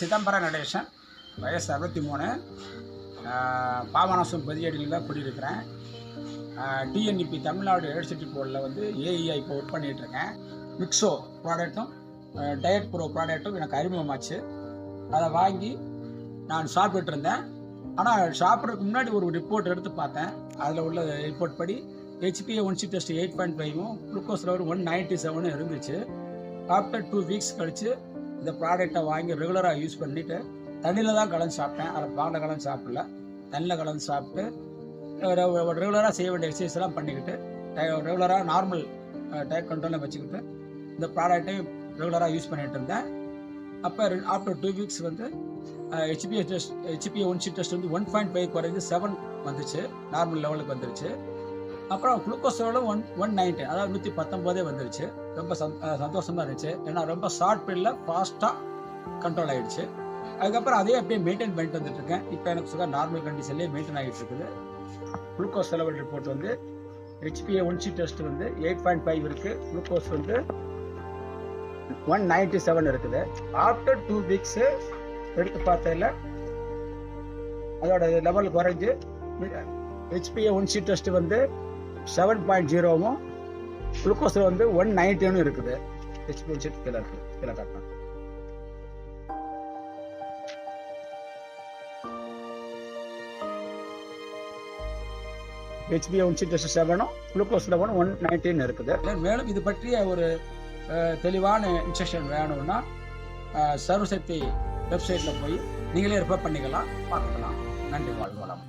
சிதம்பரம் நடேசன், வயசு 63, பாபநாசம் பதியடியில் தான் குடியிருக்கிறேன். TNEB Tamil Nadu electricity போர்டில் வந்து ஏஇஐ இப்போ ஒர்க் பண்ணிகிட்ருக்கேன். மிக்ஸோ ப்ராடக்ட்டும் டயட் ப்ரோ ப்ராடக்ட்டும் எனக்கு அறிமுகமாச்சு. அதை வாங்கி நான் சாப்பிட்டுட்டு இருந்தேன். ஆனால் சாப்பிட்றதுக்கு முன்னாடி ஒரு ரிப்போர்ட் எடுத்து பார்த்தேன். அதில் உள்ள ரிப்போர்ட் படி HbA1c டெஸ்ட் 8.5ம் குளுக்கோஸ் லெவல் 197 இருந்துச்சு. ஆஃப்டர் 2 வீக்ஸ் கழித்து இந்த ப்ராடக்டை வாங்கி ரெகுலராக யூஸ் பண்ணிவிட்டு தண்ணியில் தான் கலந்து சாப்பிட்டேன். அதை பாலில் கலந்து சாப்பிடல, தண்ணியில் கலந்து சாப்பிட்டு ரெகுலராக செய்ய வேண்டிய எக்ஸசைஸ் எல்லாம் பண்ணிக்கிட்டு ரெகுலராக நார்மல் டயட் கண்ட்ரோலில் வச்சுக்கிட்டு இந்த ப்ராடக்டையும் ரெகுலராக யூஸ் பண்ணிகிட்டு இருந்தேன். அப்போ ஆஃப்டர் 2 வீக்ஸ் வந்து HbA1c டெஸ்ட் வந்து 1.5 குறைஞ்சு 7 வந்துச்சு, நார்மல் லெவலுக்கு வந்துருச்சு. அப்புறம் குளுக்கோஸ் லெவலும் 190, அதாவது 119 வந்துருச்சு. ரொம்ப சந்தோஷமாக இருந்துச்சு. ஏன்னா ரொம்ப ஷார்ட் பீரியடில் ஃபாஸ்ட்டாக கண்ட்ரோல் ஆகிடுச்சு. அதுக்கப்புறம் அதே அப்படியே மெயின்டைன் பண்ணிட்டு வந்துட்டுருக்கேன். இப்போ எனக்கு சுகர் நார்மல் கண்டிஷன்லேயே மெயின்டைன் ஆகிட்டு இருக்குது. குளுக்கோஸ் லெவல் ரிப்போர்ட் வந்து HbA1c டெஸ்ட் வந்து 8.5 இருக்குது, குளுக்கோஸ் வந்து 197 இருக்குது. ஆஃப்டர் 2 வீக்ஸு எடுத்து பார்த்ததில் அதோட லெவல் குறைஞ்சு HbA1c டெஸ்ட் வந்து 7.0வும் குளுக்கோஸில் வந்து 190 இருக்குது. HbA1c கீழே இருக்குது, கீழே காட்டணும். HbA1c டெஸ்ட் 7ம் குளுக்கோஸ் லெவல் 190 இருக்குது. மேலும் இது பற்றிய ஒரு தெளிவான இன்ஸ்ட்ரக்ஷன் வேணும்னா சர்வசக்தி வெப்சைட்டில் போய் நீங்களே ரெஃபர் பண்ணிக்கலாம், பார்த்துக்கலாம். நன்றி, வாழ்வளம்.